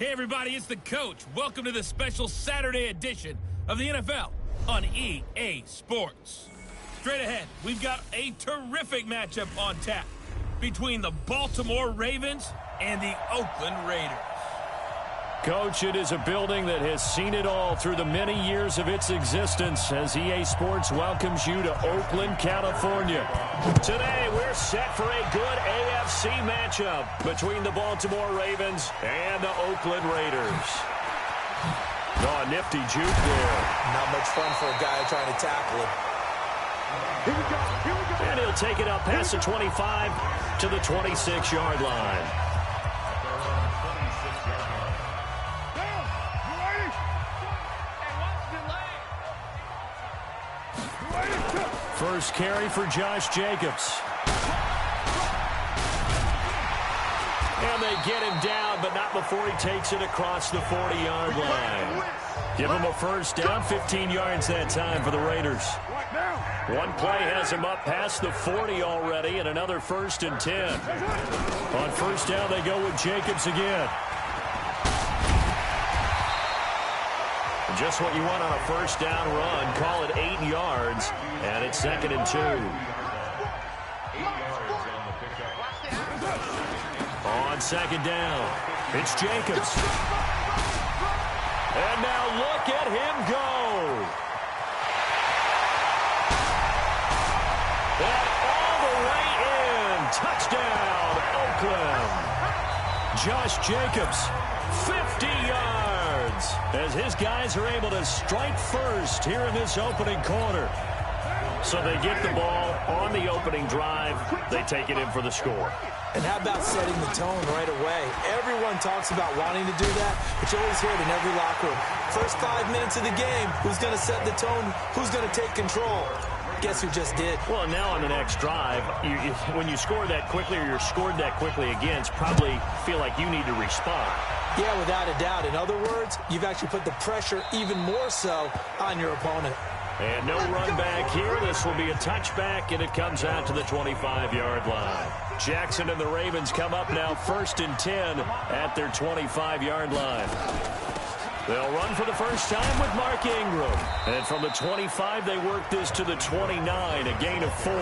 Hey everybody, it's the coach. Welcome to the special Saturday edition of the NFL on EA Sports. Straight ahead, we've got a terrific matchup on tap between the Baltimore Ravens and the Oakland Raiders. Coach, it is a building that has seen it all through the many years of its existence as EA Sports welcomes you to Oakland, California. Today, we're set for a good AFC matchup between the Baltimore Ravens and the Oakland Raiders. Oh, nifty juke there. Not much fun for a guy trying to tackle him. Here we go. Here we go. And he'll take it up past the 25 to the 26-yard line. First carry for Josh Jacobs. And they get him down, but not before he takes it across the 40-yard line. Give him a first down, 15 yards that time for the Raiders. One play has him up past the 40 already, and another 1st and 10. On first down, they go with Jacobs again. Just what you want on a first down run. Call it 8 yards, and it's 2nd and 2. On 2nd down, it's Jacobs. And now look at him go. And all the way in. Touchdown, Oakland. Josh Jacobs, 50 yards, as his guys are able to strike first here in this opening quarter. So they get the ball on the opening drive. They take it in for the score. And how about setting the tone right away? Everyone talks about wanting to do that, but you always hear it in every locker room. First 5 minutes of the game, who's going to set the tone? Who's going to take control? Guess who just did? Well, now on the next drive, when you score that quickly or you're scored that quickly again, it's probably feel like you need to respond. Yeah, without a doubt. In other words, you've actually put the pressure even more so on your opponent. And no run back here. This will be a touchback, and it comes out to the 25-yard line. Jackson and the Ravens come up now 1st and 10 at their 25-yard line. They'll run for the first time with Mark Ingram. And from the 25, they work this to the 29, a gain of 4.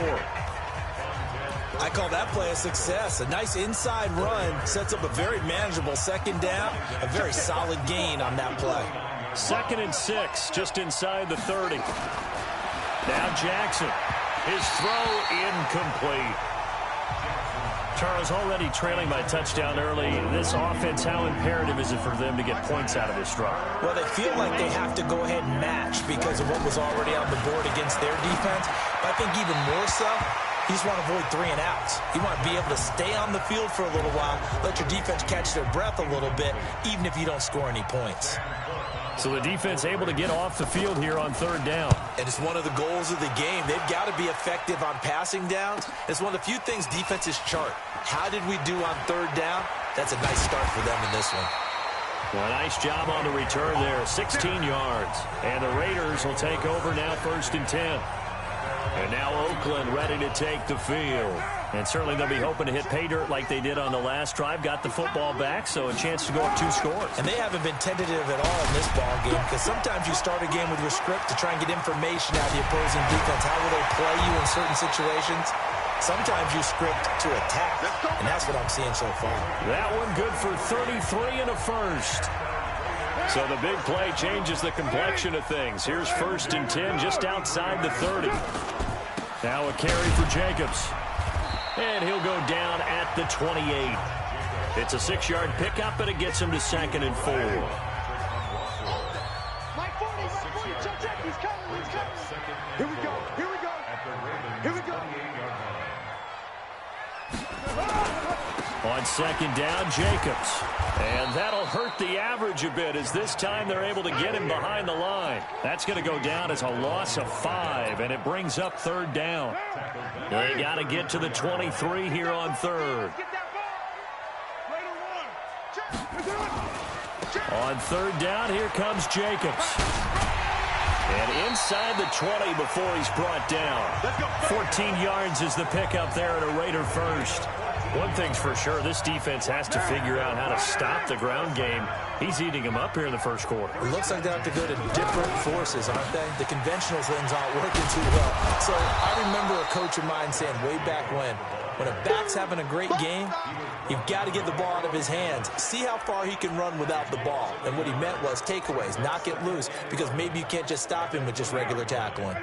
I call that play a success. A nice inside run sets up a very manageable 2nd down. A very solid gain on that play. 2nd and 6, just inside the 30. Now Jackson. His throw incomplete. Charles, already trailing by touchdown early. This offense, how imperative is it for them to get points out of this drive? Well, they feel like they have to go ahead and match because of what was already on the board against their defense. But I think even more so, you just want to avoid 3 and outs. You want to be able to stay on the field for a little while, let your defense catch their breath a little bit, even if you don't score any points. So the defense able to get off the field here on 3rd down. And it's one of the goals of the game. They've got to be effective on passing downs. It's one of the few things defenses chart. How did we do on 3rd down? That's a nice start for them in this one. Well, nice job on the return there, 16 yards. And the Raiders will take over now 1st and 10. And now Oakland ready to take the field. And certainly they'll be hoping to hit pay dirt like they did on the last drive. Got the football back, so a chance to go up 2 scores. And they haven't been tentative at all in this ball game because sometimes you start a game with your script to try and get information out of the opposing defense. How will they play you in certain situations? Sometimes you script to attack, and that's what I'm seeing so far. That one good for 33 and a first. So the big play changes the complexion of things. Here's 1st and 10 just outside the 30. Now a carry for Jacobs. And he'll go down at the 28. It's a 6-yard pickup, and it gets him to 2nd and 4. Mike 40, check, he's coming. Here we go. On 2nd down, Jacobs. And that'll hurt the average a bit as this time they're able to get him behind the line. That's going to go down as a loss of 5, and it brings up 3rd down. They got to get to the 23 here on 3rd. On 3rd down, here comes Jacobs. And inside the 20 before he's brought down. 14 yards is the pickup there at a Raider first. One thing's for sure, this defense has to figure out how to stop the ground game. He's eating them up here in the first quarter. It looks like they have to go to different forces, aren't they? The conventional things aren't working too well. So I remember a coach of mine saying way back when a back's having a great game, you've got to get the ball out of his hands. See how far he can run without the ball. And what he meant was takeaways, knock it loose, because maybe you can't just stop him with just regular tackling.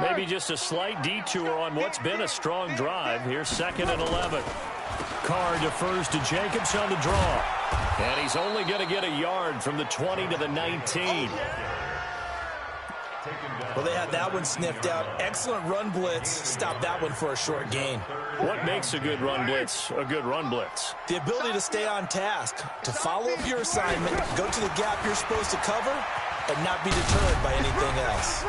Maybe just a slight detour on what's been a strong drive. Here's 2nd and 11. Carr defers to Jacobs on the draw. And he's only going to get a yard from the 20 to the 19. Well, they had that one sniffed out. Excellent run blitz. Stop that one for a short gain. What makes a good run blitz a good run blitz? The ability to stay on task, to follow up your assignment, go to the gap you're supposed to cover, and not be deterred by anything else.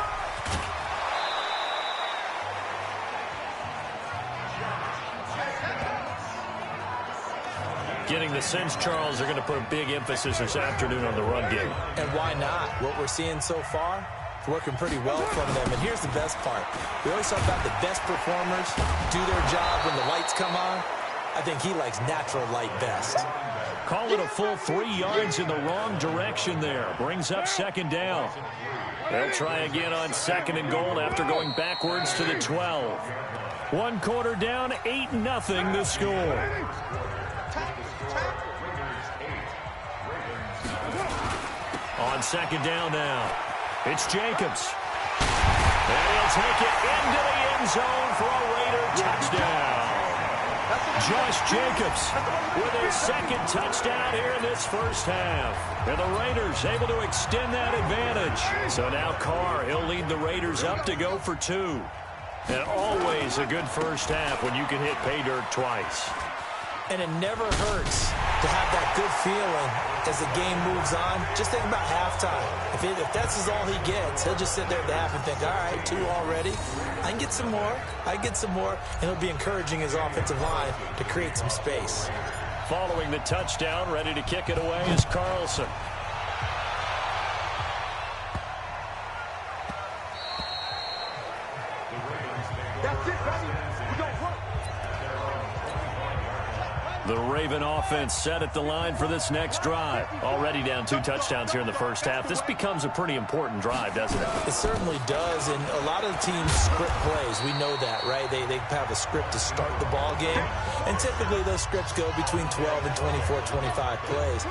Getting the sense, Charles, they're going to put a big emphasis this afternoon on the run game. And why not? What we're seeing so far, it's working pretty well from them. And here's the best part. We always talk about the best performers do their job when the lights come on. I think he likes natural light best. Call it a full 3 yards in the wrong direction there. Brings up 2nd down. They'll try again on 2nd and goal after going backwards to the 12. 1 quarter down, 8-0 the score. On 2nd down now, it's Jacobs. And he'll take it into the end zone for a Raider touchdown. Josh Jacobs with his 2nd touchdown here in this first half. And the Raiders able to extend that advantage. So now Carr, he'll lead the Raiders up to go for 2. And always a good first half when you can hit pay dirt twice. And it never hurts to have that good feeling as the game moves on. Just think about halftime. If that's all he gets, he'll just sit there at the half and think, all right, 2 already. I can get some more. I can get some more. And he'll be encouraging his offensive line to create some space. Following the touchdown, ready to kick it away is Carlson. That's it, baby. We don't work. The Raven offense set at the line for this next drive. Already down 2 touchdowns here in the first half. This becomes a pretty important drive, doesn't it? It certainly does, and a lot of the teams script plays. We know that, right? They have a script to start the ball game, and typically those scripts go between 12 and 24, 25 plays.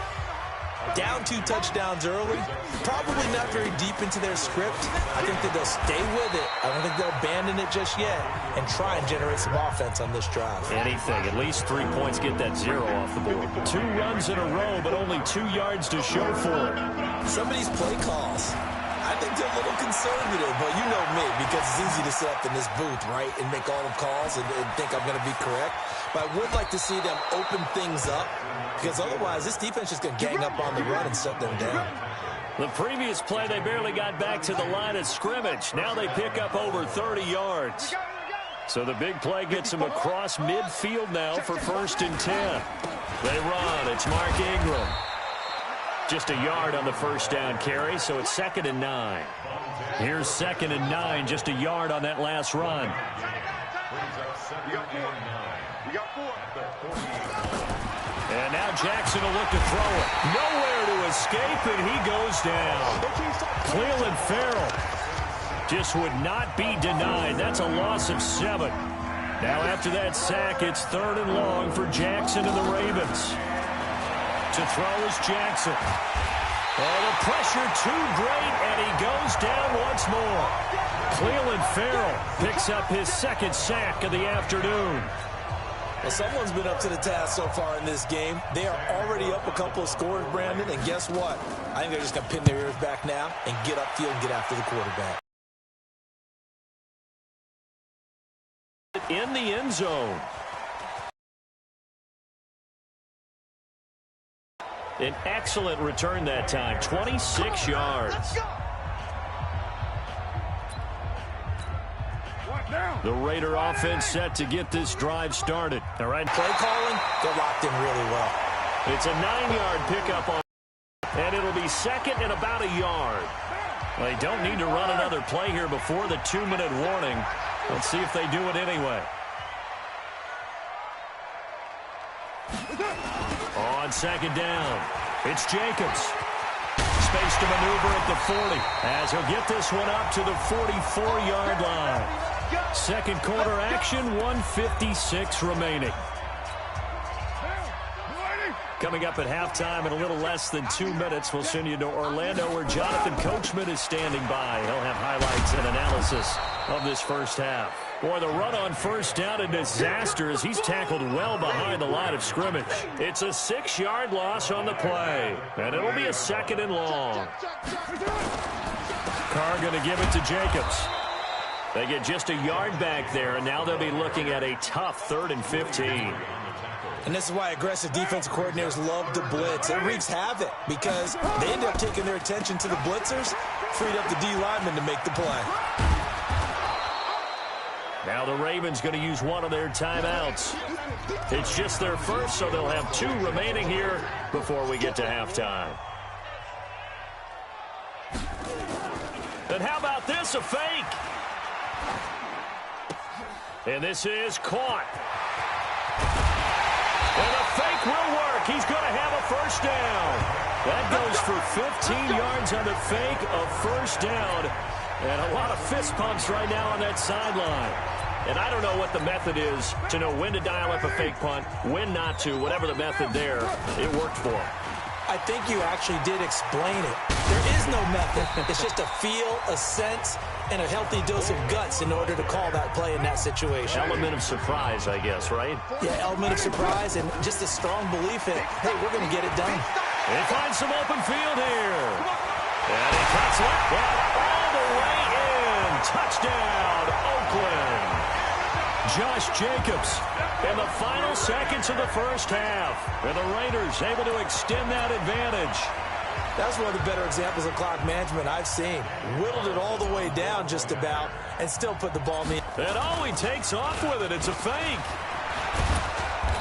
Down 2 touchdowns early, probably not very deep into their script. I think that they'll stay with it. I don't think they'll abandon it just yet and try and generate some offense on this drive. Anything. At least 3 points, get that 0 off the board. 2 runs in a row, but only 2 yards to show for it. Some of these play calls, I think they're a little conservative, but you know me, because it's easy to sit up in this booth, right, and make all the calls and think I'm going to be correct. But I would like to see them open things up, because otherwise this defense is going to gang up on the run and shut them down. The previous play, they barely got back to the line of scrimmage. Now they pick up over 30 yards. So the big play gets them across midfield now for 1st and 10. They run. It's Mark Ingram. Just a yard on the first down carry, so it's 2nd and 9. Here's 2nd and 9, just a yard on that last run. And now Jackson will look to throw it. Nowhere to escape, and he goes down. Cleveland Farrell just would not be denied. That's a loss of 7. Now after that sack, it's 3rd and long for Jackson and the Ravens. To throw is Jackson. Oh, the pressure too great, and he goes down once more. Cleveland Farrell picks up his 2nd sack of the afternoon. Well, someone's been up to the task so far in this game. They are already up a couple of scores, Brandon, and guess what? I think they're just going to pin their ears back now and get upfield and get after the quarterback. In the end zone. An excellent return that time, 26 yards. The Raider offense set to get this drive started. All right, play calling, they're locked in really well. It's a 9-yard pickup on, and it'll be 2nd and about a yard. They don't need to run another play here before the 2-minute warning. Let's see if they do it anyway. On second down, it's Jacobs. Space to maneuver at the 40 as he'll get this one up to the 44-yard line. Second quarter action, 1:56 remaining. Coming up at halftime in a little less than 2 minutes, we'll send you to Orlando where Jonathan Coachman is standing by. He'll have highlights and analysis of this first half. Boy, the run on first down, a disaster as he's tackled well behind the line of scrimmage. It's a 6-yard loss on the play, and it'll be a 2nd and long. Carr going to give it to Jacobs. They get just a yard back there, and now they'll be looking at a tough 3rd and 15. And this is why aggressive defensive coordinators love to blitz. It wreaks havoc because they end up taking their attention to the blitzers, freed up the D lineman to make the play. Now the Ravens going to use one of their timeouts. It's just their first, so they'll have 2 remaining here before we get to halftime. And how about this, a fake? And this is caught. And the fake will work. He's going to have a first down. That goes for 15 yards on the fake, a first down. And a lot of fist pumps right now on that sideline. And I don't know what the method is to know when to dial up a fake punt, when not to, whatever the method there, it worked for him. I think you actually did explain it. There is no method. It's just a feel, a sense, and a healthy dose of guts in order to call that play in that situation. Element of surprise, I guess, right? Yeah, element of surprise and just a strong belief in, hey, we're going to get it done. They find some open field here. And he cuts left all the way in. Touchdown, Oakland. Josh Jacobs in the final seconds of the first half. And the Raiders able to extend that advantage. That's one of the better examples of clock management I've seen. Whittled it all the way down just about and still put the ball in the... And oh, he takes off with it. It's a fake.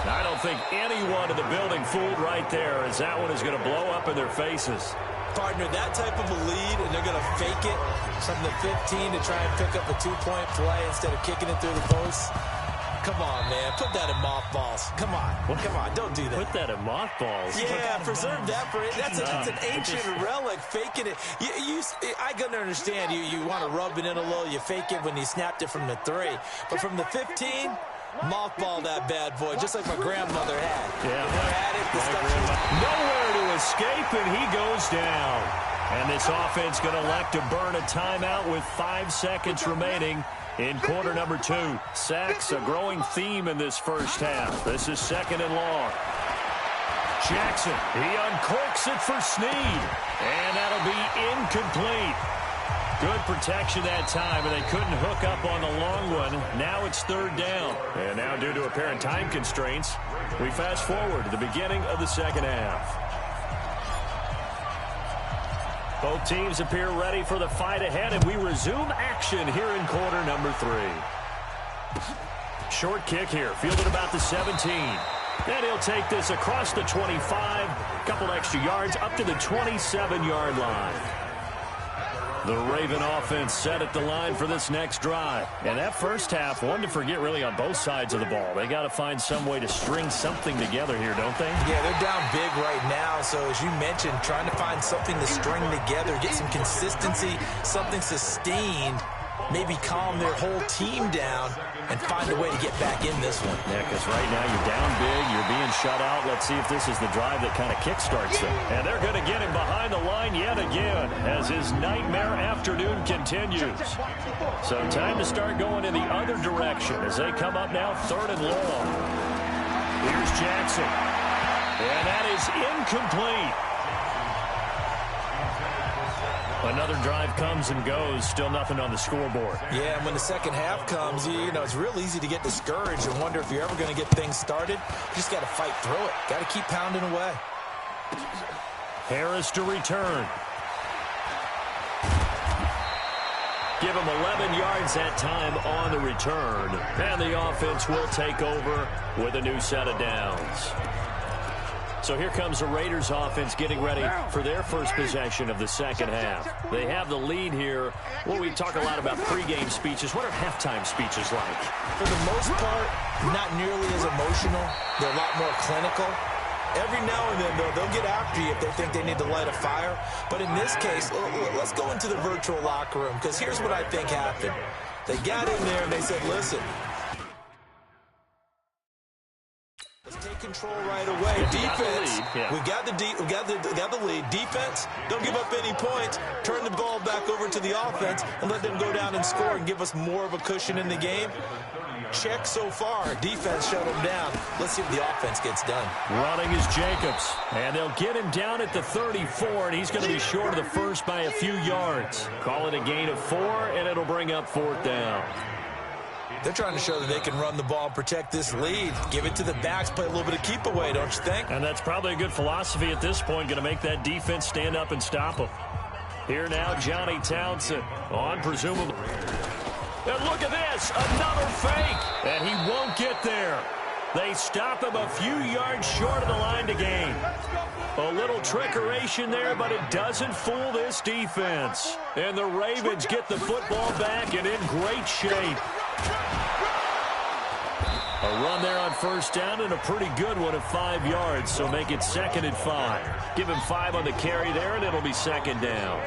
I don't think anyone in the building fooled right there as that one is going to blow up in their faces. Partner, that type of a lead, and they're going to fake it from the 15 to try and pick up a 2-point play instead of kicking it through the post. Come on, man. Put that in mothballs. Come on. Come on. Don't do that. Put that in mothballs? Yeah, preserve that for it. That's an ancient relic, faking it. I can understand you want to rub it in a little. You fake it when you snapped it from the 3. But from the 15, mothball that bad boy, just like my grandmother had. Yeah. Never had it. Nowhere to escape, and he goes down. And this offense going to elect to burn a timeout with 5 seconds remaining in quarter number 2. Sacks, a growing theme in this first half. This is 2nd and long. Jackson, he uncorks it for Snead. And that'll be incomplete. Good protection that time, and they couldn't hook up on the long one. Now it's 3rd down. And now due to apparent time constraints, we fast forward to the beginning of the second half. Both teams appear ready for the fight ahead, and we resume action here in quarter number 3. Short kick here, fielded about the 17. Then he'll take this across the 25, couple extra yards, up to the 27-yard line. The Raven offense set at the line for this next drive. And that first half, one to forget really on both sides of the ball. They got to find some way to string something together here, don't they? Yeah, they're down big right now. So as you mentioned, trying to find something to string together, get some consistency, something sustained, maybe calm their whole team down and find a way to get back in this one. Yeah, because right now you're down big, you're being shut out. Let's see if this is the drive that kind of kickstarts them. And they're going to get him behind the line yet again as his nightmare afternoon continues. So time to start going in the other direction as they come up now 3rd and long. Here's Jackson. And that is incomplete. Another drive comes and goes, still nothing on the scoreboard. Yeah, and when the second half comes, you know, it's real easy to get discouraged and wonder if you're ever going to get things started. You just got to fight through it. Got to keep pounding away. Harris to return. Give him 11 yards that time on the return. And the offense will take over with a new set of downs. So here comes the Raiders offense getting ready for their first possession of the second half. They have the lead here. Well, we talk a lot about pregame speeches. What are halftime speeches like? For the most part, not nearly as emotional. They're a lot more clinical. Every now and then, though, they'll get after you if they think they need to light a fire. But in this case, let's go into the virtual locker room, because here's what I think happened. They got in there and they said, listen, let's take control right away. Defense, we got the lead. Defense, don't give up any points. Turn the ball back over to the offense and let them go down and score and give us more of a cushion in the game. Check so far. Defense shut him down. Let's see if the offense gets done. Running is Jacobs, and they'll get him down at the 34, and he's going to be short of the first by a few yards. Call it a gain of 4, and it'll bring up 4th down. They're trying to show that they can run the ball and protect this lead. Give it to the backs, play a little bit of keep away, don't you think? And that's probably a good philosophy at this point, going to make that defense stand up and stop them. Here now, Johnny Townsend on presumably. And look at this, another fake, and he won't get there. They stop him a few yards short of the line to gain. A little trickeration there, but it doesn't fool this defense. And the Ravens get the football back and in great shape. A run there on first down and a pretty good one of 5 yards, so make it 2nd and 5. Give him 5 on the carry there, and it'll be 2nd down.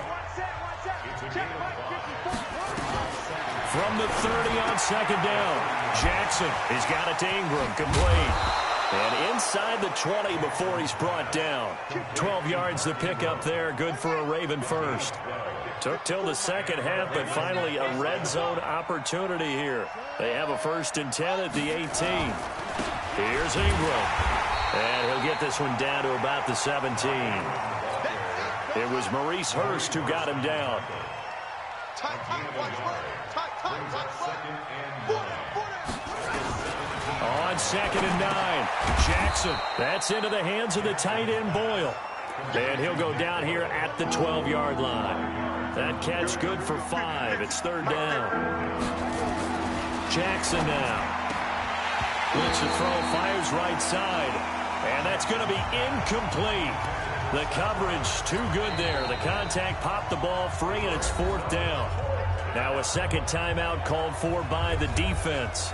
From the 30 on 2nd down, Jackson has got it to Ingram, complete. And inside the 20 before he's brought down. 12 yards to pick up there, good for a Raven first. Took till the second half, but finally a red zone opportunity here. They have a 1st and 10 at the 18. Here's Ingram. And he'll get this one down to about the 17. It was Maurice Hurst who got him down. On 2nd and 9, Jackson. That's into the hands of the tight end Boyle. And he'll go down here at the 12-yard line. That catch good for 5. It's 3rd down. Jackson now. Looks to throw, fires right side. And that's going to be incomplete. The coverage too good there. The contact popped the ball free, and it's 4th down. Now a second timeout called for by the defense.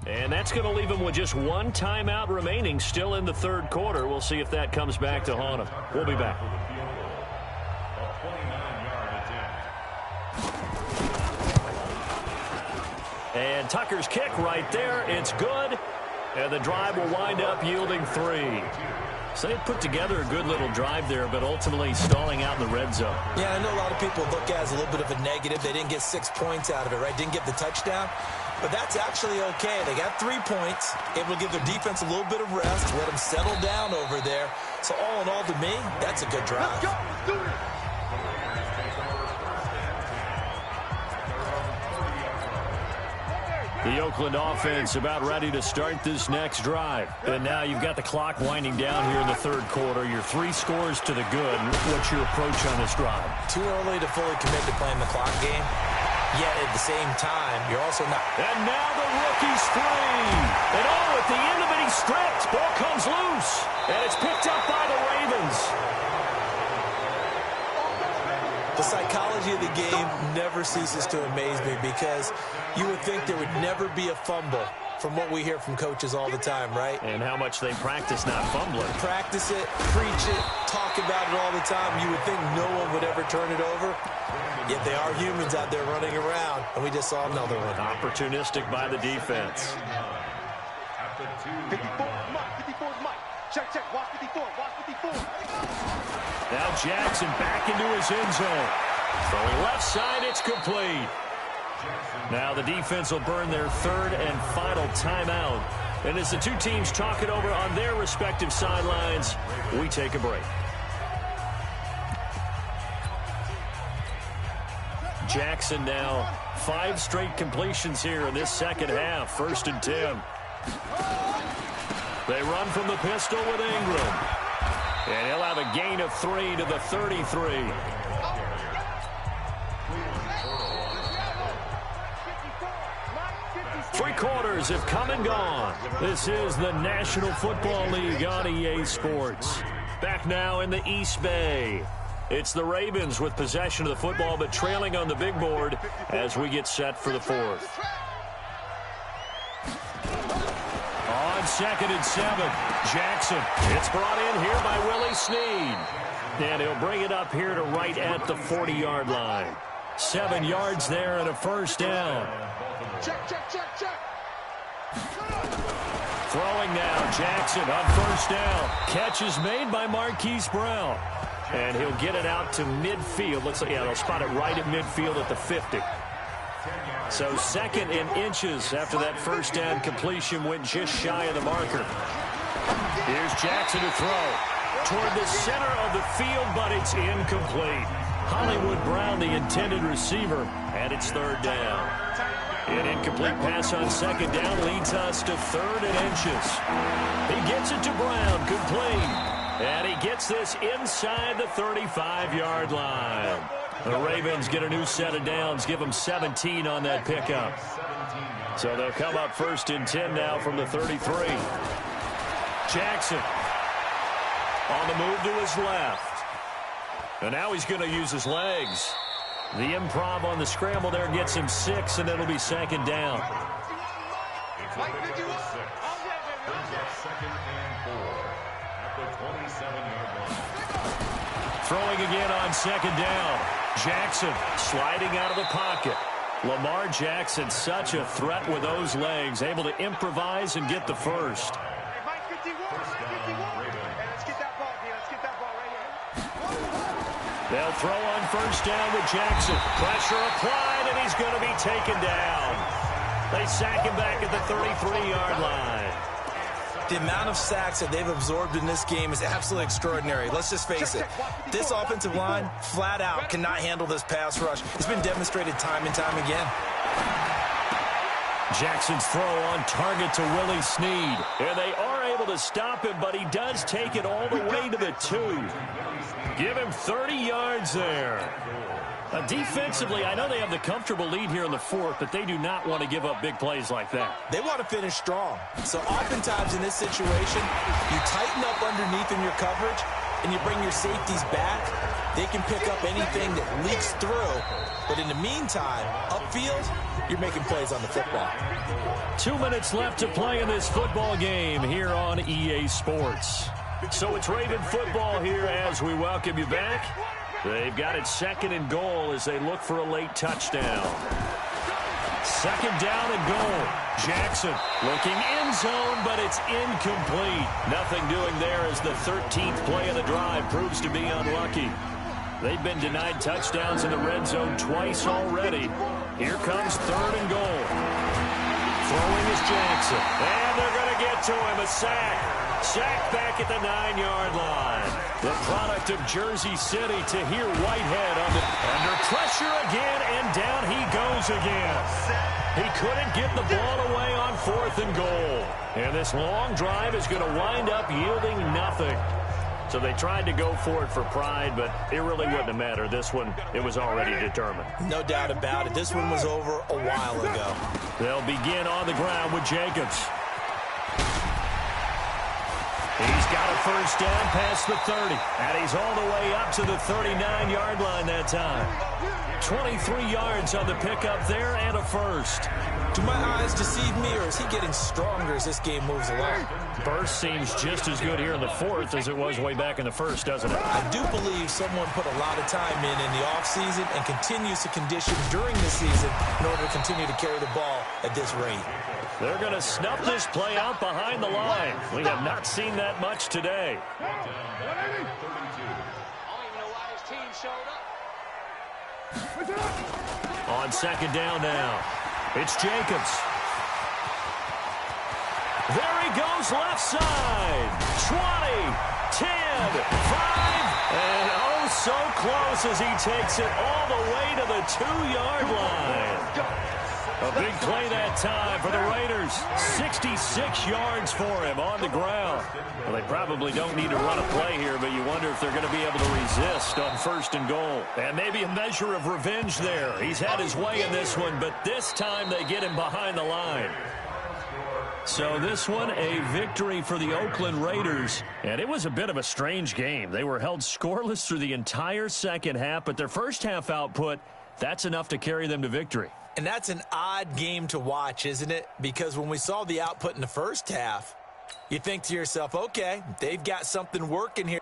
And that's going to leave him with just 1 timeout remaining still in the 3rd quarter. We'll see if that comes back to haunt him. We'll be back. And Tucker's kick right there. It's good. And the drive will wind up yielding 3. So they put together a good little drive there, but ultimately stalling out in the red zone. Yeah, I know a lot of people look at it as a little bit of a negative. They didn't get 6 points out of it, right? Didn't get the touchdown. But that's actually okay. They got 3 points. Able to give their defense a little bit of rest, let them settle down over there. So all in all, to me, that's a good drive. Let's go. Let's do it. The Oakland offense about ready to start this next drive. And now you've got the clock winding down here in the 3rd quarter. Your 3 scores to the good. What's your approach on this drive? Too early to fully commit to playing the clock game. Yet at the same time, you're also not. And now the rookie's free. And oh, at the end of it, he's stripped. Ball comes loose. And it's picked up by the Ravens. The psychology of the game never ceases to amaze me, because you would think there would never be a fumble from what we hear from coaches all the time, right? And how much they practice not fumbling. Practice it, preach it, talk about it all the time. You would think no one would ever turn it over. Yet they are humans out there running around, and we just saw another one. Opportunistic by the defense. 54 is Mike. 54 is Mike. Check, check. Watch 54. Watch 54. Now Jackson back into his end zone. Throwing left side, it's complete. Now the defense will burn their 3rd and final timeout. And as the 2 teams talk it over on their respective sidelines, we take a break. Jackson now 5 straight completions here in this second half. 1st and 10. They run from the pistol with Ingram. And he'll have a gain of 3 to the 33. 3 quarters have come and gone. This is the National Football League on EA Sports. Back now in the East Bay. It's the Ravens with possession of the football, but trailing on the big board as we get set for the 4th. On on 2nd and 7. Jackson. It's brought in here by Willie Snead. And he'll bring it up here to right at the 40-yard line. 7 yards there and a first down. Check. Throwing now, Jackson on first down. Catch is made by Marquise Brown. And he'll get it out to midfield. Looks like, they'll spot it right at midfield at the 50. So 2nd and inches after that first down completion went just shy of the marker. Here's Jackson to throw toward the center of the field, but it's incomplete. Hollywood Brown, the intended receiver, and it's 3rd down. An incomplete pass on 2nd down leads us to 3rd and inches. He gets it to Brown, complete. And he gets this inside the 35-yard line. The Ravens get a new set of downs, give them 17 on that pickup. So they'll come up 1st and 10 now from the 33. Jackson on the move to his left. And now he's going to use his legs. The improv on the scramble there gets him 6, and it'll be 2nd down. Throwing again on 2nd down. Jackson sliding out of the pocket. Lamar Jackson, such a threat with those legs, able to improvise and get the first. They'll throw on 1st down with Jackson. Pressure applied, and he's going to be taken down. They sack him back at the 33-yard line. The amount of sacks that they've absorbed in this game is absolutely extraordinary. Let's just face it. This offensive line, flat out, cannot handle this pass rush. It's been demonstrated time and time again. Jackson's throw on target to Willie Snead. And they are able to stop him, but he does take it all the way to the 2. Give him 30 yards there. Defensively, I know they have the comfortable lead here in the 4th, but they do not want to give up big plays like that. They want to finish strong. So oftentimes in this situation, you tighten up underneath in your coverage, and you bring your safeties back. They can pick up anything that leaks through. But in the meantime, upfield, you're making plays on the football. 2 minutes left to play in this football game here on EA Sports. So it's Raven football here as we welcome you back. They've got it 2nd and goal as they look for a late touchdown. 2nd down and goal. Jackson looking end zone, but it's incomplete. Nothing doing there as the 13th play of the drive proves to be unlucky. They've been denied touchdowns in the red zone twice already. Here comes 3rd and goal. Throwing is Jackson. And they're going to get to him. A sack. Sacked back at the 9-yard line. The product of Jersey City to hear Whitehead under pressure again, and down he goes again. He couldn't get the ball away on 4th and goal. And this long drive is going to wind up yielding nothing. So they tried to go for it for pride, but it really wouldn't have mattered. This one, it was already determined. No doubt about it. This one was over a while ago. They'll begin on the ground with Jacobs. He's got a first down past the 30, and he's all the way up to the 39-yard line that time. 23 yards on the pickup there and a first. Do my eyes deceive me, or is he getting stronger as this game moves along? Burst seems just as good here in the 4th as it was way back in the 1st, doesn't it? I do believe someone put a lot of time in the offseason and continues to condition during the season in order to continue to carry the ball at this rate. They're going to snuff this play out behind the line. We have not seen that much today. On 2nd down now, it's Jacobs. There he goes left side. 20, 10, 5, and oh so close as he takes it all the way to the 2-yard line. A big play that time for the Raiders. 66 yards for him on the ground. Well, they probably don't need to run a play here, but you wonder if they're going to be able to resist on 1st and goal. And maybe a measure of revenge there. He's had his way in this one, but this time they get him behind the line. So this one, a victory for the Oakland Raiders. And it was a bit of a strange game. They were held scoreless through the entire second half, but their first half output, that's enough to carry them to victory. And that's an odd game to watch, isn't it? Because when we saw the output in the first half, You think to yourself, okay, they've got something working here.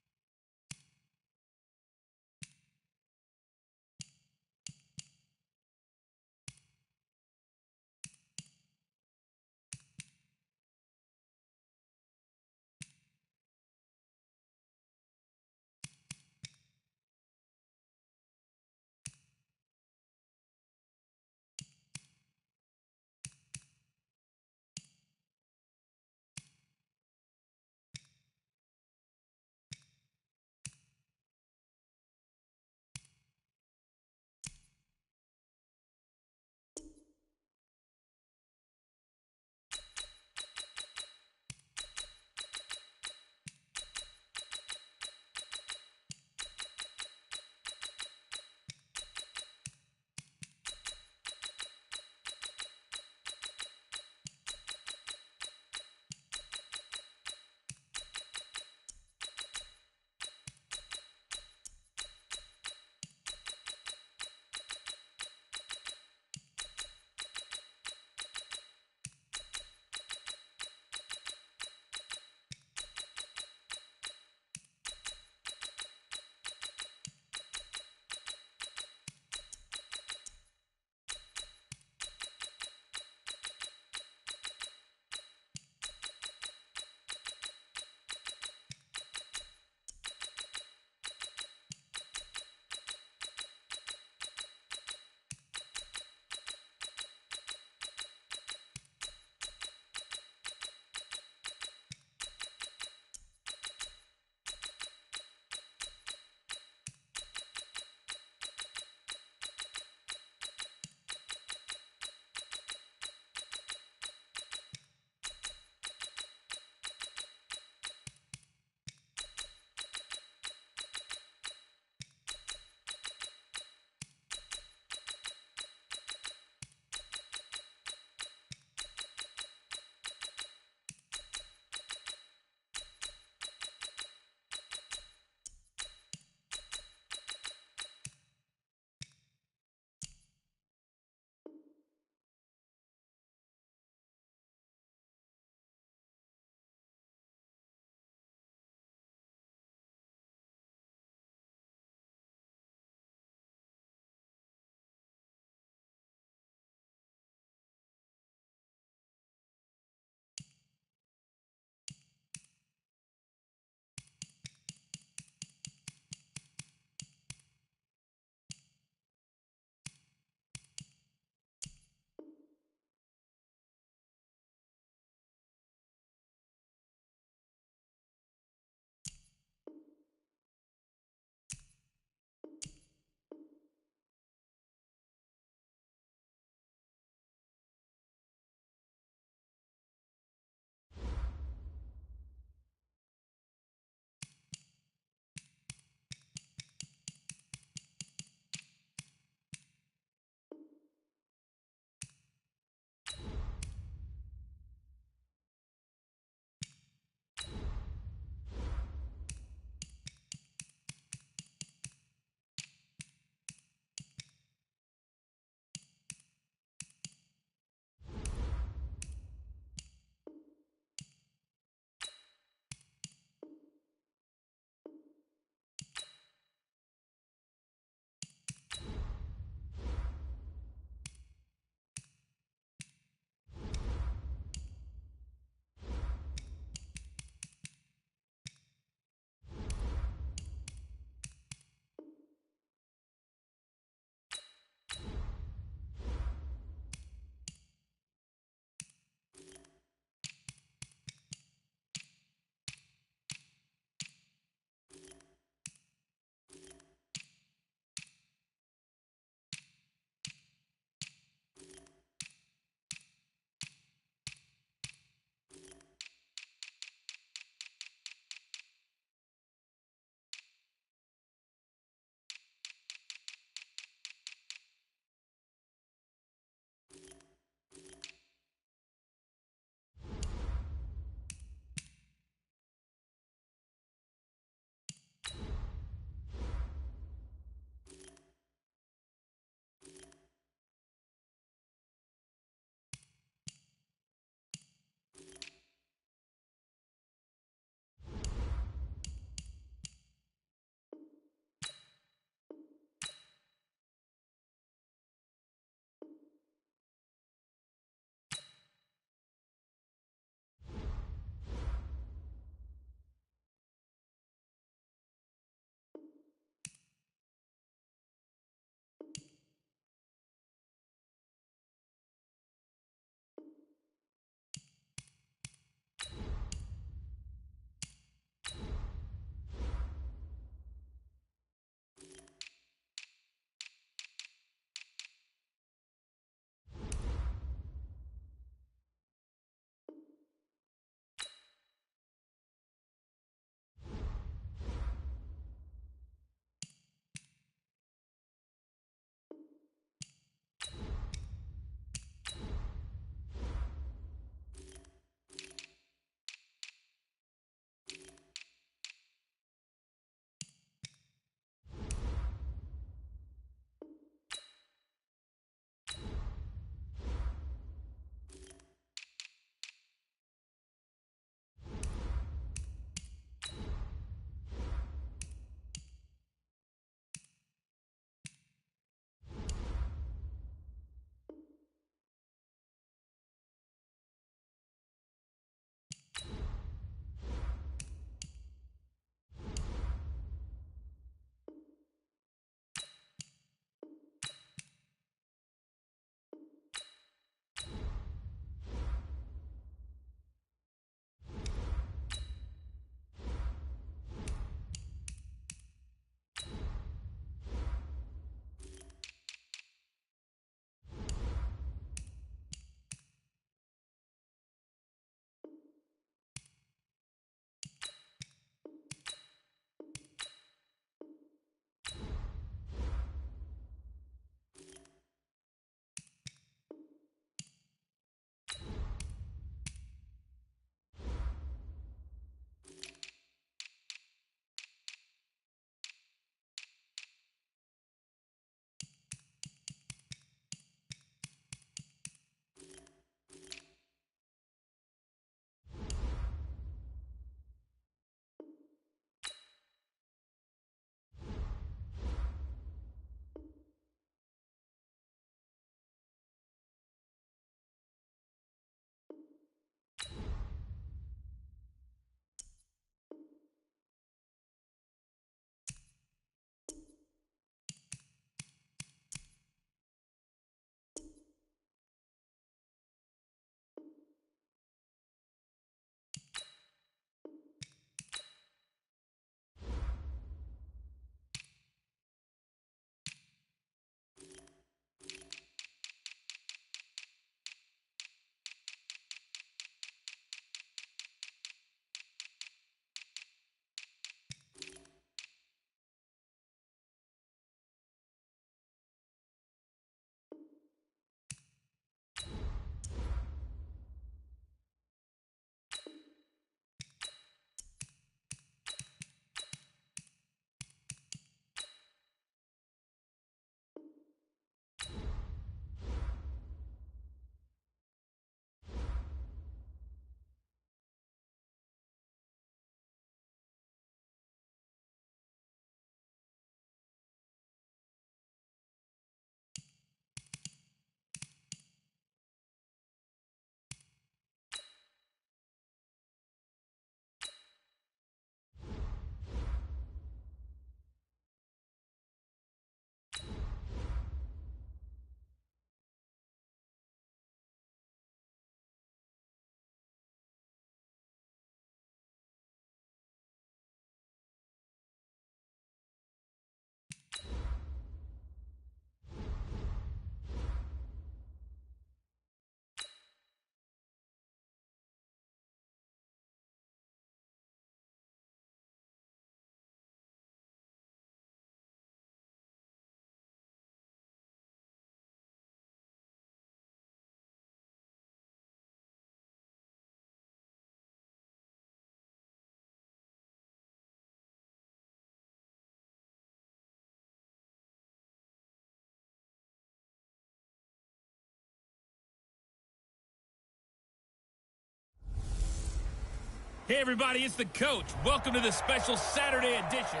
Hey, everybody, it's the coach. Welcome to the special Saturday edition.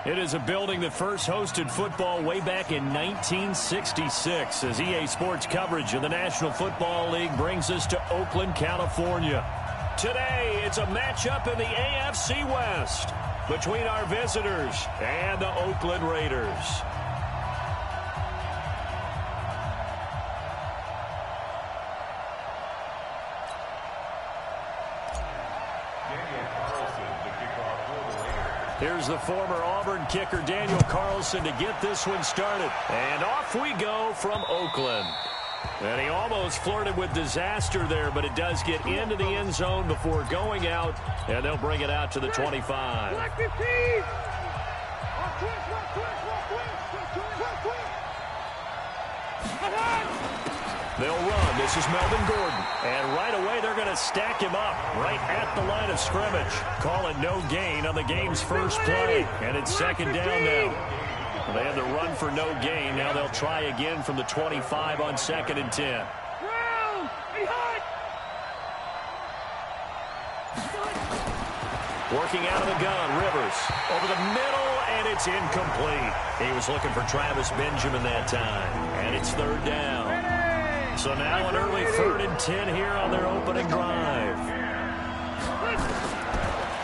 It is a building that first hosted football way back in 1966 as EA Sports coverage of the National Football League brings us to Oakland, California. Today, it's a matchup in the AFC West between our visitors and the Oakland Raiders. Here's the former Auburn kicker, Daniel Carlson, to get this one started. And off we go from Oakland. And he almost flirted with disaster there, but it does get into the end zone before going out, and they'll bring it out to the 25. They'll run. This is Melvin Gordon. And right away, they're going to stack him up right at the line of scrimmage. Call it no gain on the game's first play. And it's second down now. They had the run for no gain. Now they'll try again from the 25 on 2nd and 10. Working out of the gun, Rivers over the middle, and it's incomplete. He was looking for Travis Benjamin that time, and it's third down. So now an early 3rd and 10 here on their opening drive.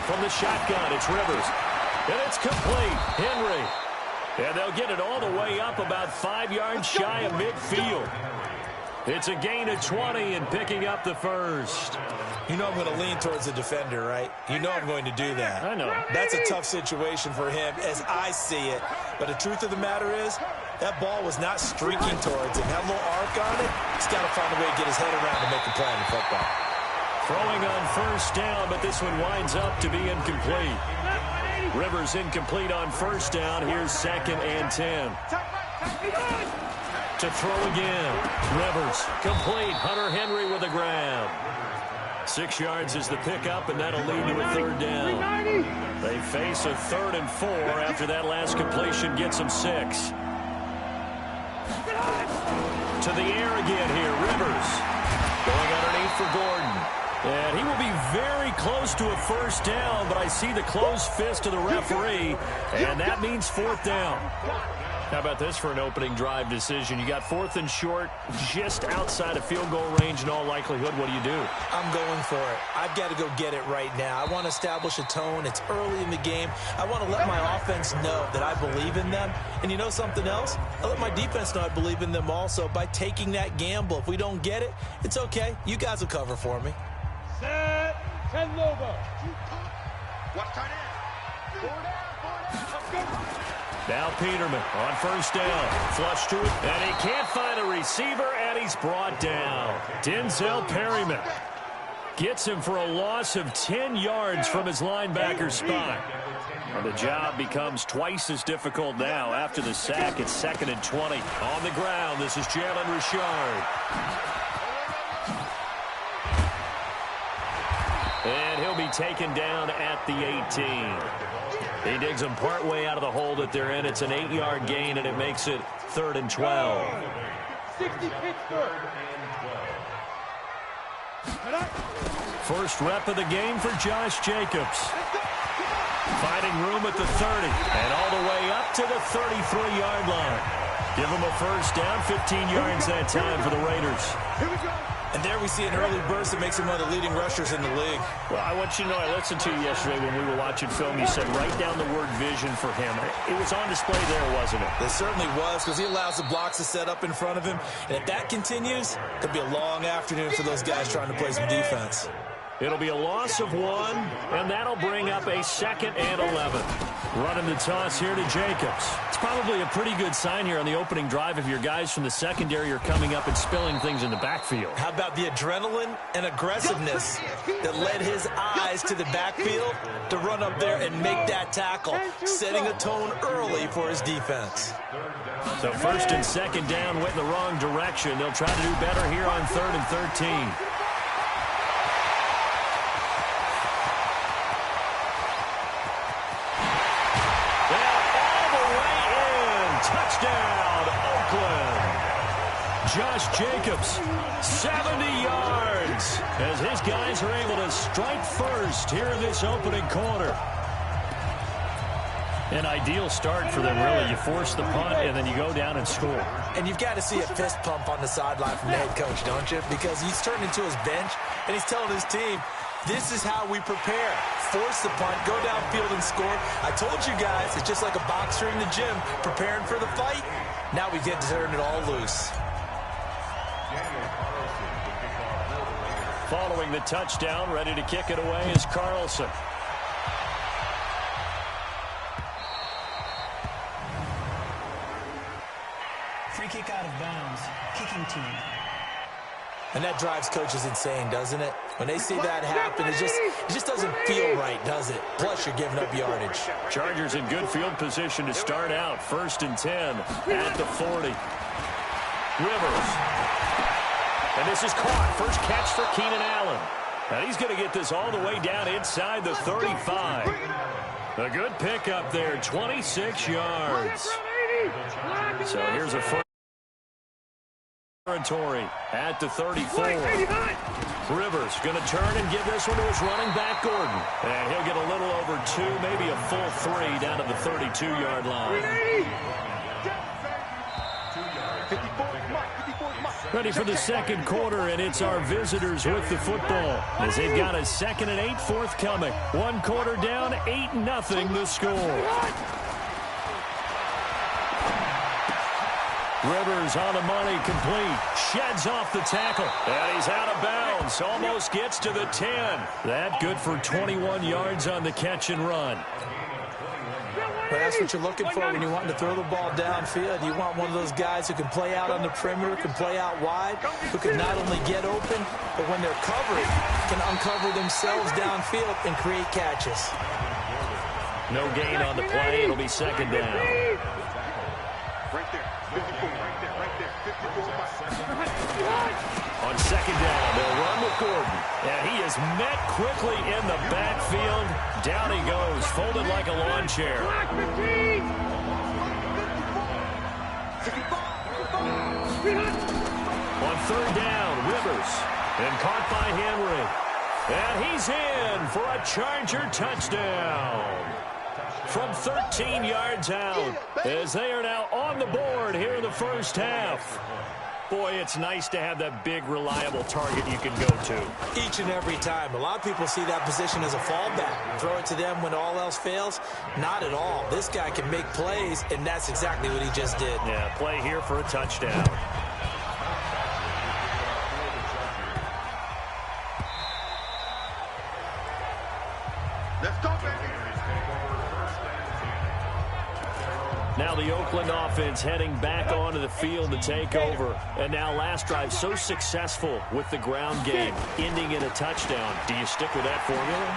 From the shotgun, it's Rivers, and it's complete. Henry. And they'll get it all the way up about 5 yards shy of midfield. It's a gain of 20 and picking up the first. You know I'm going to lean towards the defender, right? You know I'm going to do that. I know. That's a tough situation for him as I see it. But the truth of the matter is, that ball was not streaking towards him. That little arc on it, he's got to find a way to get his head around to make a play in football. Throwing on first down, but this one winds up to be incomplete. Rivers incomplete on first down. Here's 2nd and 10. To throw again. Rivers complete. Hunter Henry with a grab. 6 yards is the pickup, and that'll lead to a third down. They face a 3rd and 4 after that last completion gets them 6. To the air again here. Rivers going underneath for Gordon. And he will be very close to a first down, but I see the closed fist of the referee, and that means 4th down. How about this for an opening drive decision? You got 4th and short, just outside of field goal range in all likelihood. What do you do? I'm going for it. I've got to go get it right now. I want to establish a tone. It's early in the game. I want to let my offense know that I believe in them. And you know something else? I let my defense know I believe in them also by taking that gamble. If we don't get it, it's okay. You guys will cover for me. Set, 10 Lobo. Watch tight end. Now Peterman on first down. Flush to it, and he can't find a receiver, and he's brought down. Denzel Perryman gets him for a loss of 10 yards from his linebacker spot. And the job becomes twice as difficult now after the sack. It's 2nd and 20. On the ground, this is Jalen Richard. And he'll be taken down at the 18. He digs him partway out of the hole that they're in. It's an 8-yard gain, and it makes it 3rd and 12. 60 Pittsburgh. First rep of the game for Josh Jacobs. Finding room at the 30, and all the way up to the 33-yard line. Give him a first down, 15 yards that time for the Raiders. Here we go. And there we see an early burst that makes him one of the leading rushers in the league. Well, I want you to know, I listened to you yesterday when we were watching film. You said write down the word vision for him. It was on display there, wasn't it? It certainly was, because he allows the blocks to set up in front of him. And if that continues, it could be a long afternoon for those guys trying to play some defense. It'll be a loss of 1, and that'll bring up a 2nd and 11. Running the toss here to Jacobs. It's probably a pretty good sign here on the opening drive if your guys from the secondary are coming up and spilling things in the backfield. How about the adrenaline and aggressiveness that led his eyes to the backfield to run up there and make that tackle, setting a tone early for his defense. So 1st and 2nd down went in the wrong direction. They'll try to do better here on 3rd and 13. Touchdown, Oakland. Josh Jacobs, 70 yards, as his guys are able to strike first here in this opening quarter. An ideal start for them, really. You force the punt, and then you go down and score. And you've got to see a fist pump on the sideline from the head coach, don't you? Because he's turned into his bench, and he's telling his team, this is how we prepare. Force the punt, go downfield and score. I told you guys, it's just like a boxer in the gym preparing for the fight. Now we get to turn it all loose. Following the touchdown, ready to kick it away is Carlson. Free kick out of bounds. Kicking team. And that drives coaches insane, doesn't it? When they see that happen, it just doesn't feel right, does it? Plus, you're giving up yardage. Chargers in good field position to start out. 1st and 10 at the 40. Rivers. And this is caught. First catch for Keenan Allen. And he's going to get this all the way down inside the 35. A good pickup there, 26 yards. So here's a first territory at the 34. Rivers going to turn and give this one to his running back, Gordon. And he'll get a little over 2, maybe a full 3 down to the 32-yard line. Ready for the second quarter, and it's our visitors with the football as they've got a 2nd and 8 forthcoming. 1 quarter down, 8-0 the score. Rivers on the money, complete. Sheds off the tackle. And he's out of bounds. Almost gets to the 10. That good for 21 yards on the catch and run. Well, that's what you're looking for when you want to throw the ball downfield. You want one of those guys who can play out on the perimeter, can play out wide, who can not only get open, but when they're covered, can uncover themselves downfield and create catches. No gain on the play. It'll be 2nd down. On 2nd down, they'll run with Gordon. And he is met quickly in the backfield. Down he goes, folded like a lawn chair. On 3rd down, Rivers. And caught by Henry. And he's in for a Charger touchdown. From 13 yards out, as they are now on the board here in the first half. Boy, it's nice to have that big, reliable target you can go to. Each and every time. A lot of people see that position as a fallback. Throw it to them when all else fails. Not at all. This guy can make plays, and that's exactly what he just did. Yeah, play here for a touchdown. Let's go, baby. Now the Oakland offense heading back onto the field to take over. And now last drive so successful with the ground game, ending in a touchdown. Do you stick with that formula?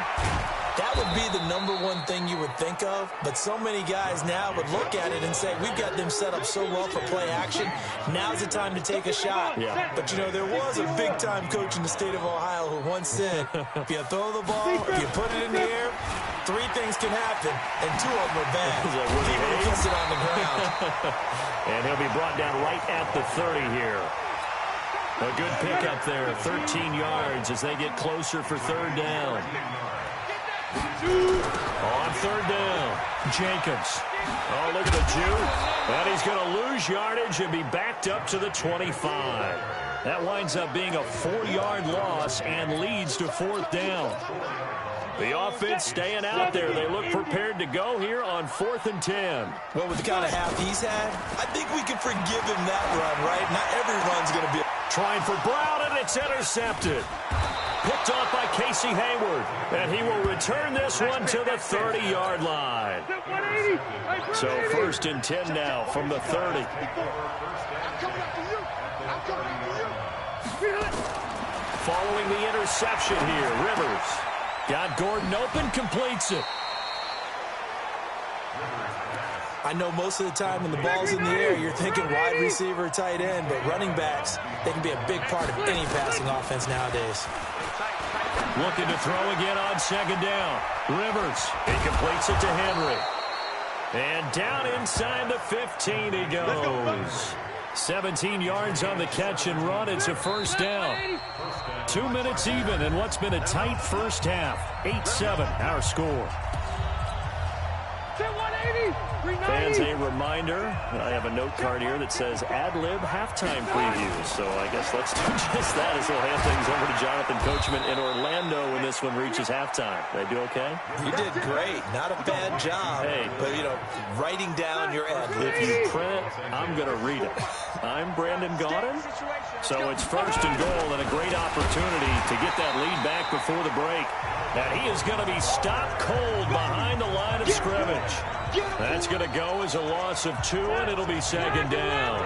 That would be the #1 thing you would think of, but so many guys now would look at it and say, we've got them set up so well for play action, now's the time to take a shot. Yeah. But, you know, there was a big-time coach in the state of Ohio who once said, if you throw the ball, if you put it in the air, 3 things can happen, and 2 of them are bad. He would have puts it on the ground. And he'll be brought down right at the 30 here. A good pickup there, 13 yards as they get closer for 3rd down. On 3rd down, Jacobs. Oh, look at the juke. And he's going to lose yardage and be backed up to the 25. That winds up being a 4-yard loss and leads to 4th down. The offense staying out there. They look prepared to go here on 4th and 10. Well, with the kind of half he's had, I think we can forgive him that run, right? Not every run's going to be... Trying for Brown, and it's intercepted. Picked off by Casey Hayward, and he will return this one to the 30-yard line. So 1st and 10 now from the 30. Following the interception here, Rivers got Gordon open, completes it. I know most of the time when the ball's in the air, you're thinking wide receiver, tight end, but running backs, they can be a big part of any passing offense nowadays. Looking to throw again on 2nd down. Rivers, he completes it to Henry. And down inside the 15 he goes. 17 yards on the catch and run. It's a first down. 2 minutes even in what's been a tight first half. 8-7 our score. Fans, a reminder, I have a note card here that says ad-lib halftime previews. So I guess let's do just that as we'll hand things over to Jonathan Coachman in Orlando when this one reaches halftime. Did I do okay? You did great. Not a bad job. Hey. But, writing down your ad-lib. If you print it, I'm going to read it. I'm Brandon Gaudin. So it's first and goal and a great opportunity to get that lead back before the break. And he is going to be stopped cold behind the line of scrimmage. That's going to go as a loss of 2, and it'll be second down.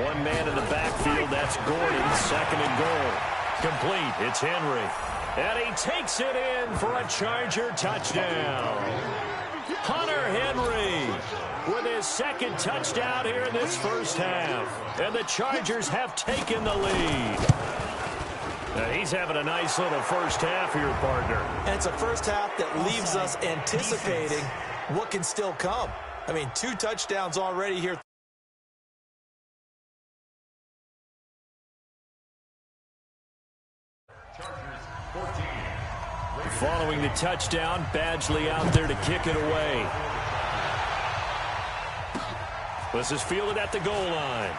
One man in the backfield, that's Gordon, second and goal. Complete, it's Henry. And he takes it in for a Charger touchdown. Hunter Henry with his second touchdown here in this first half. And the Chargers have taken the lead. Now he's having a nice little first half here, partner. And it's a first half that leaves us anticipating what can still come. I mean, 2 touchdowns already here. Following the touchdown, Badgley out there to kick it away. This is fielded at the goal line.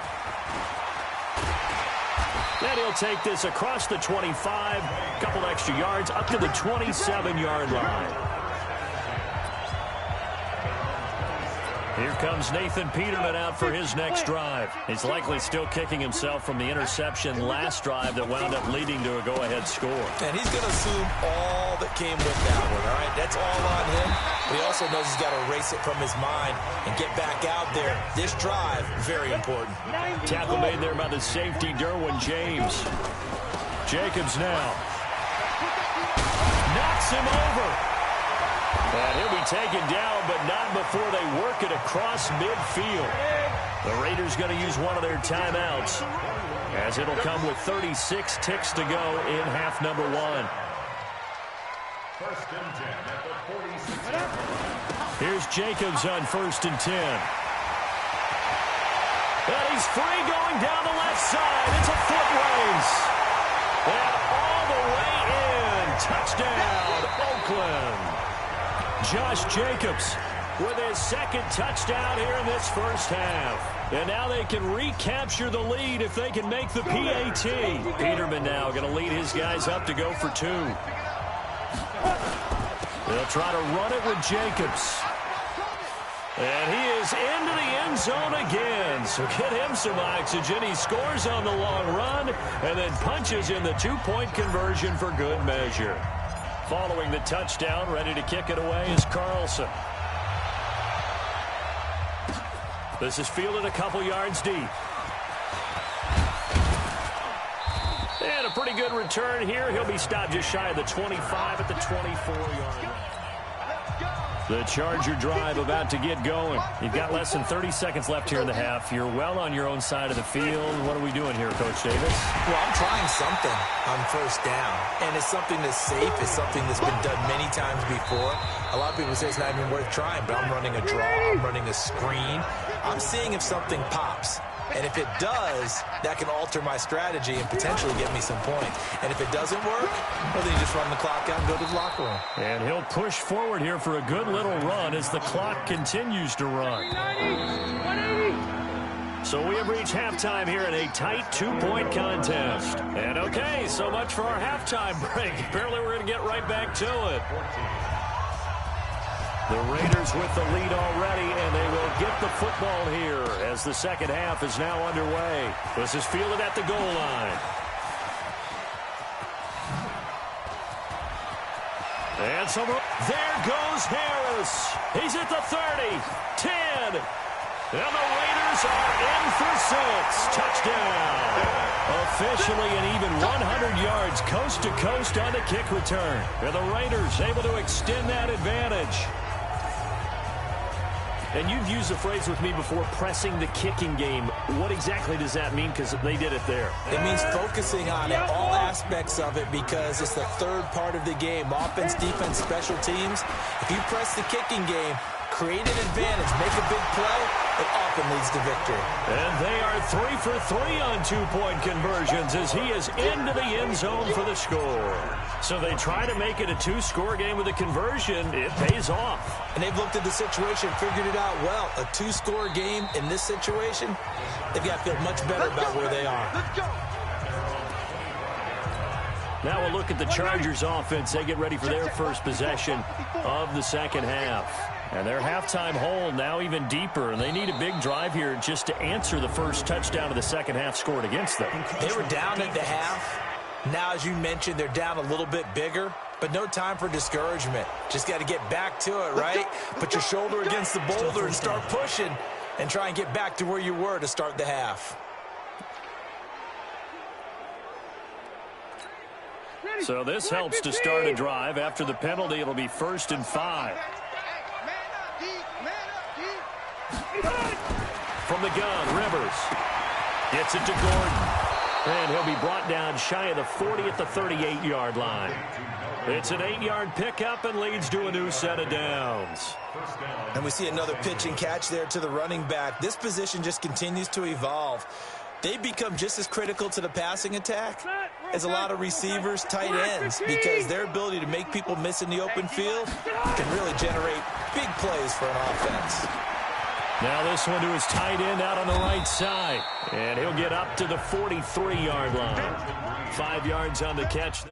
Then he'll take this across the 25, couple extra yards, up to the 27-yard line. Here comes Nathan Peterman out for his next drive. He's likely still kicking himself from the interception last drive that wound up leading to a go-ahead score. And he's going to assume all that came with that one, all right? That's all on him. But he also knows he's got to erase it from his mind and get back out there. This drive, very important. Tackle made there by the safety, Derwin James. Jacobs now. Knocks him over. And he'll be taken down, but not before they work it across midfield. The Raiders going to use one of their timeouts, as it'll come with 36 ticks to go in half number 1. First and 10 at the 46. Here's Jacobs on first and 10. And he's free going down the left side. It's a foot race. And all the way in. Touchdown, Oakland. Josh Jacobs with his second touchdown here in this first half. And now they can recapture the lead if they can make the PAT. Peterman now going to lead his guys up to go for 2. They'll try to run it with Jacobs. And he is into the end zone again. So get him some oxygen. He scores on the long run and then punches in the 2-point conversion for good measure. Following the touchdown, ready to kick it away is Carlson. This is fielded a couple yards deep. And a pretty good return here. He'll be stopped just shy of the 25 at the 24-yard line. The Charger drive about to get going. You've got less than 30 seconds left here in the half. You're well on your own side of the field. What are we doing here, Coach Davis? Well, I'm trying something on first down. And it's something that's safe. It's something that's been done many times before. A lot of people say it's not even worth trying, but I'm running a draw. I'm running a screen. I'm seeing if something pops. And if it does, that can alter my strategy and potentially get me some points. And if it doesn't work, well, then you just run the clock out and go to the locker room. And he'll push forward here for a good little run as the clock continues to run. 180. So we have reached halftime here in a tight 2-point contest. And okay, so much for our halftime break. Apparently we're going to get right back to it. The Raiders with the lead already, and they will get the football here as the second half is now underway. This is fielded at the goal line. And there goes Harris. He's at the 30, 10, and the Raiders are in for 6. Touchdown. Officially an even 100 yards coast to coast on the kick return. And the Raiders able to extend that advantage. And you've used the phrase with me before, pressing the kicking game. What exactly does that mean? Because they did it there. It means focusing on it, all aspects of it, because it's the third part of the game. Offense, defense, special teams. If you press the kicking game, create an advantage, make a big play, it often leads to victory. And they are 3 for 3 on two-point conversions as he is into the end zone for the score. So they try to make it a two-score game with a conversion. It pays off. And they've looked at the situation, figured it out well. A two-score game in this situation, they've got to feel much better about where they are. Let's go. Now we'll look at the Chargers offense. They get ready for their first possession of the second half. And their halftime hole now even deeper, and they need a big drive here just to answer the first touchdown of the second half scored against them. They were down at the half. Now, as you mentioned, they're down a little bit bigger, but no time for discouragement. Just got to get back to it, right? Put your shoulder against the boulder and start pushing and try and get back to where you were to start the half. So this helps to start a drive. After the penalty, it'll be 1st and 5. From the gun, Rivers gets it to Gordon. And he'll be brought down shy of the 40 at the 38-yard line. It's an 8-yard pickup and leads to a new set of downs. And we see another pitch and catch there to the running back. This position just continues to evolve. They become just as critical to the passing attack as a lot of receivers, tight ends, because their ability to make people miss in the open field can really generate big plays for an offense. Now this one to his tight end out on the right side. And he'll get up to the 43-yard line. 5 yards on the catch.